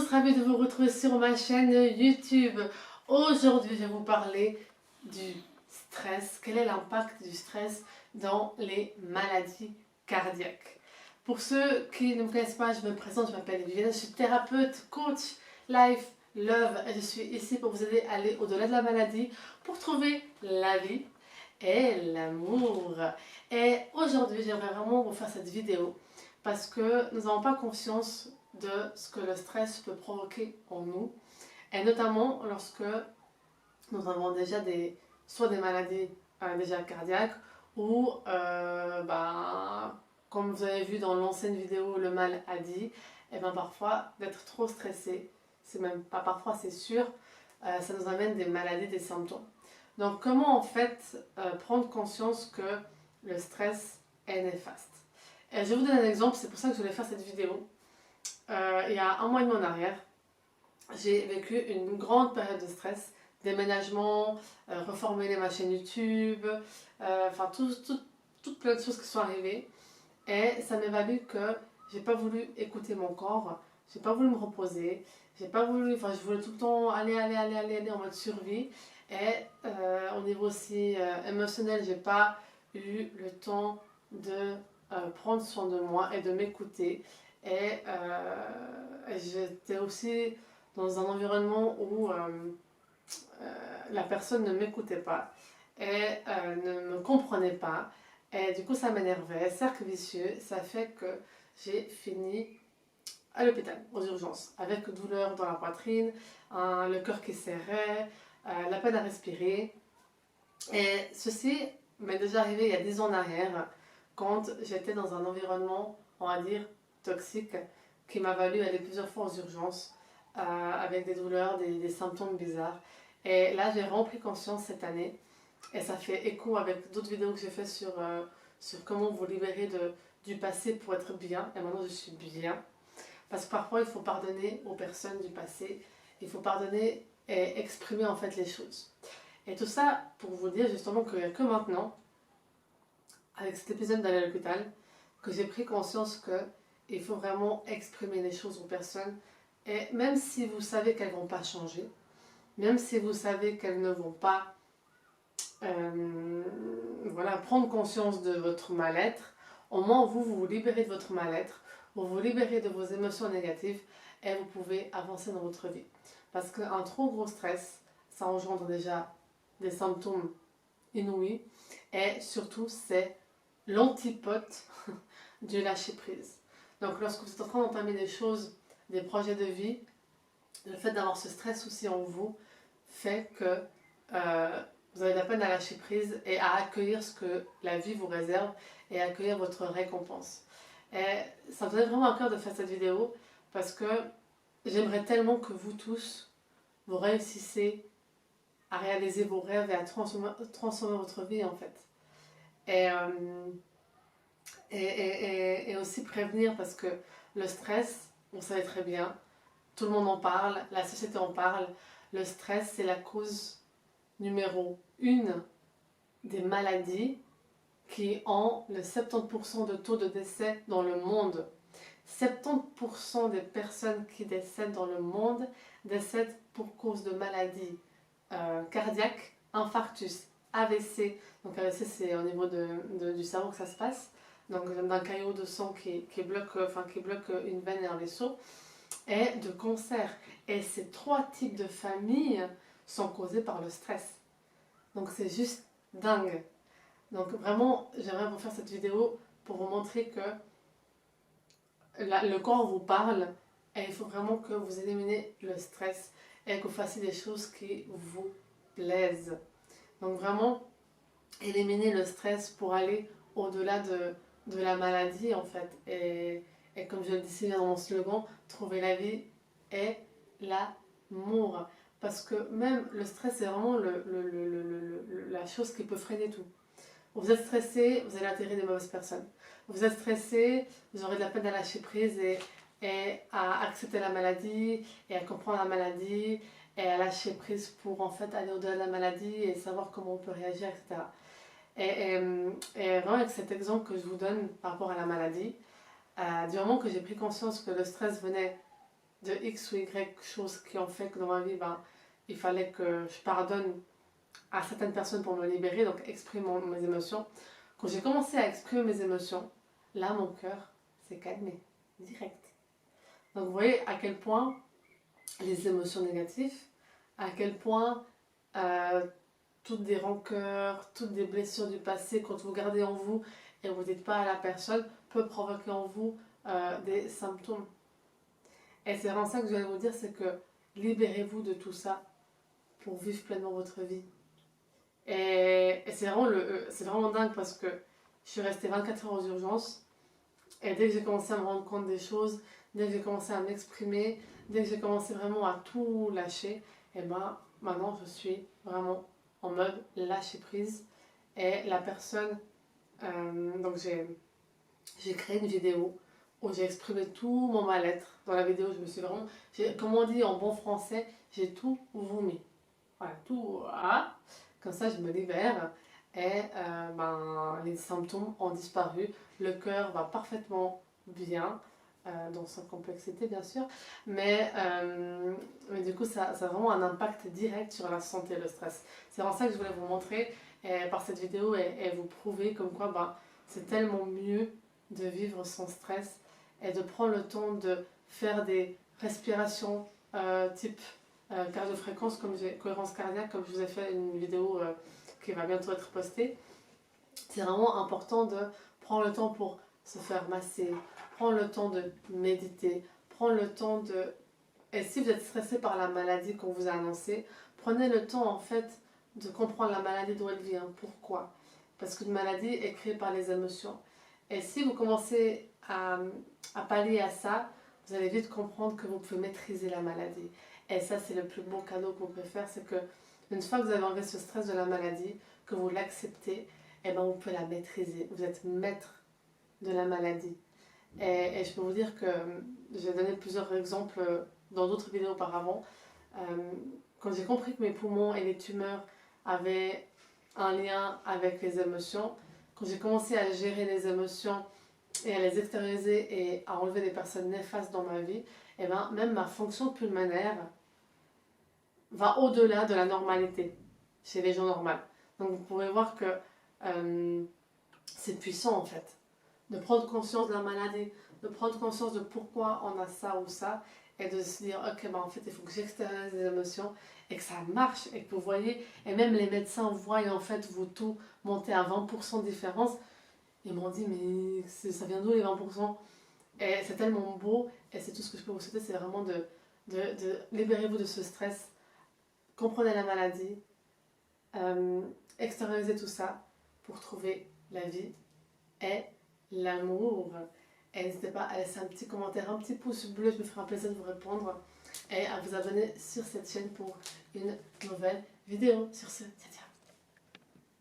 tous, ravie de vous retrouver sur ma chaîne YouTube. Aujourd'hui, je vais vous parler du stress. Quel est l'impact du stress dans les maladies cardiaques? Pour ceux qui ne me connaissent pas, je me présente, je m'appelle Viviane, je suis thérapeute, coach, life, love et je suis ici pour vous aider à aller au-delà de la maladie pour trouver la vie et l'amour. Et aujourd'hui, j'aimerais vraiment vous faire cette vidéo parce que nous n'avons pas conscience de ce que le stress peut provoquer en nous, et notamment lorsque nous avons déjà soit des maladies déjà cardiaques ou comme vous avez vu dans l'ancienne vidéo le mal a dit, et bien parfois d'être trop stressé, c'est même pas parfois, c'est sûr, ça nous amène des maladies, des symptômes. Donc comment en fait prendre conscience que le stress est néfaste? Et je vais vous donner un exemple, c'est pour ça que je voulais faire cette vidéo. Il y a un mois et demi en arrière, j'ai vécu une grande période de stress, déménagement, reformuler ma chaîne YouTube, enfin toutes plein de choses qui sont arrivées. Et ça m'a valu que j'ai pas voulu écouter mon corps, j'ai pas voulu me reposer, j'ai pas voulu, enfin je voulais tout le temps aller en mode survie. Et au niveau aussi émotionnel, j'ai pas eu le temps de prendre soin de moi et de m'écouter. Et j'étais aussi dans un environnement où la personne ne m'écoutait pas et ne me comprenait pas. Et du coup, ça m'énervait, cercle vicieux. Ça fait que j'ai fini à l'hôpital, aux urgences, avec douleur dans la poitrine, le cœur qui serrait, la peine à respirer. Et ceci m'est déjà arrivé il y a 10 ans en arrière, quand j'étais dans un environnement, on va dire, toxique, qui m'a valu aller plusieurs fois aux urgences, avec des douleurs, des symptômes bizarres. Et là, j'ai vraiment pris conscience cette année, et ça fait écho avec d'autres vidéos que j'ai fait sur comment vous libérer du passé pour être bien. Et maintenant, je suis bien. Parce que parfois, il faut pardonner aux personnes du passé, il faut pardonner et exprimer en fait les choses. Et tout ça pour vous dire justement que maintenant, avec cet épisode d'aller à l'hôpital, que j'ai pris conscience qu'il faut vraiment exprimer les choses aux personnes. Et même si vous savez qu'elles ne vont pas changer, même si vous savez qu'elles ne vont pas prendre conscience de votre mal-être, au moins vous vous libérez de votre mal-être, vous vous libérez de vos émotions négatives et vous pouvez avancer dans votre vie. Parce qu'un trop gros stress, ça engendre déjà des symptômes inouïs et surtout c'est l'antipode du lâcher prise. Donc lorsque vous êtes en train d'entamer des choses, des projets de vie, le fait d'avoir ce stress aussi en vous fait que vous avez de la peine à lâcher prise et à accueillir ce que la vie vous réserve et à accueillir votre récompense. Et ça me donnait vraiment à cœur de faire cette vidéo parce que j'aimerais tellement que vous tous, vous réussissiez à réaliser vos rêves et à transformer votre vie en fait. Et, et aussi prévenir parce que le stress, vous savez très bien, tout le monde en parle, la société en parle, le stress c'est la cause numéro 1 des maladies qui ont le 70% de taux de décès dans le monde. 70% des personnes qui décèdent dans le monde décèdent pour cause de maladies cardiaques, infarctus, AVC. Donc AVC c'est au niveau du cerveau que ça se passe. Donc d'un caillot de sang qui bloque une veine et un vaisseau. Et de cancer. Et ces 3 types de familles sont causés par le stress. Donc c'est juste dingue. Donc vraiment, j'aimerais vous faire cette vidéo pour vous montrer que le corps vous parle et il faut vraiment que vous éliminez le stress et que vous fassiez des choses qui vous plaisent. Donc vraiment, éliminer le stress pour aller au-delà de la maladie en fait. Et comme je le dis si bien dans mon slogan, trouver la vie et l'amour. Parce que même le stress, c'est vraiment la chose qui peut freiner tout. Vous êtes stressé, vous allez attirer des mauvaises personnes. Vous êtes stressé, vous aurez de la peine à lâcher prise et à accepter la maladie et à comprendre la maladie et à lâcher prise pour en fait aller au-delà de la maladie et savoir comment on peut réagir, etc. Et vraiment avec cet exemple que je vous donne par rapport à la maladie, du moment que j'ai pris conscience que le stress venait de X ou Y choses qui ont fait que dans ma vie, ben, il fallait que je pardonne à certaines personnes pour me libérer, donc exprimer mes émotions. Quand j'ai commencé à exprimer mes émotions, là, mon cœur s'est calmé, direct. Donc vous voyez à quel point les émotions négatives, à quel point toutes des rancœurs, toutes des blessures du passé, quand vous gardez en vous et vous ne dites pas à la personne, peut provoquer en vous des symptômes. Et c'est vraiment ça que je voulais vous dire, c'est que libérez-vous de tout ça pour vivre pleinement votre vie. Et c'est vraiment dingue parce que je suis restée 24 heures aux urgences et dès que j'ai commencé à me rendre compte des choses, dès que j'ai commencé à m'exprimer, dès que j'ai commencé vraiment à tout lâcher, et ben maintenant je suis vraiment en mode lâcher prise. Et la personne, donc j'ai créé une vidéo où j'ai exprimé tout mon mal-être. Dans la vidéo, je me suis vraiment, comme on dit en bon français, j'ai tout vomi. Voilà, tout, ah, comme ça je me libère et ben, les symptômes ont disparu, le cœur va parfaitement bien, dans sa complexité bien sûr, mais du coup ça a vraiment un impact direct sur la santé, le stress. C'est vraiment ça que je voulais vous montrer par cette vidéo et vous prouver comme quoi ben, c'est tellement mieux de vivre sans stress et de prendre le temps de faire des respirations type cardiofréquence, cohérence cardiaque, comme je vous ai fait une vidéo qui va bientôt être postée. C'est vraiment important de prendre le temps pour se faire masser, prendre le temps de méditer, prendre le temps de... Et si vous êtes stressé par la maladie qu'on vous a annoncée, prenez le temps en fait de comprendre la maladie d'où elle vient, pourquoi. Parce qu'une maladie est créée par les émotions. Et si vous commencez à pallier à ça, vous allez vite comprendre que vous pouvez maîtriser la maladie. Et ça, c'est le plus beau cadeau que vous pouvez faire, c'est que une fois que vous avez enlevé ce stress de la maladie, que vous l'acceptez, et ben vous pouvez la maîtriser. Vous êtes maître de la maladie. Et je peux vous dire que j'ai donné plusieurs exemples dans d'autres vidéos auparavant. Quand j'ai compris que mes poumons et les tumeurs avaient un lien avec les émotions, quand j'ai commencé à gérer les émotions et à les extérioriser et à enlever des personnes néfastes dans ma vie, et ben même ma fonction pulmonaire va au-delà de la normalité chez les gens normaux. Donc vous pouvez voir que c'est puissant en fait, de prendre conscience de la maladie, de prendre conscience de pourquoi on a ça ou ça, et de se dire ok ben en fait il faut que j'extériorise les émotions et que ça marche et que vous voyez, et même les médecins voient en fait vos taux monter à 20% de différence. Ils m'ont dit mais ça vient d'où les 20%? Et c'est tellement beau, et c'est tout ce que je peux vous souhaiter, c'est vraiment de libérez-vous de ce stress, comprenez la maladie, extériorisez tout ça pour trouver la vie et l'amour. Et n'hésitez pas à laisser un petit commentaire, un petit pouce bleu, je me ferai un plaisir de vous répondre, et à vous abonner sur cette chaîne pour une nouvelle vidéo. Sur ce, ciao ciao.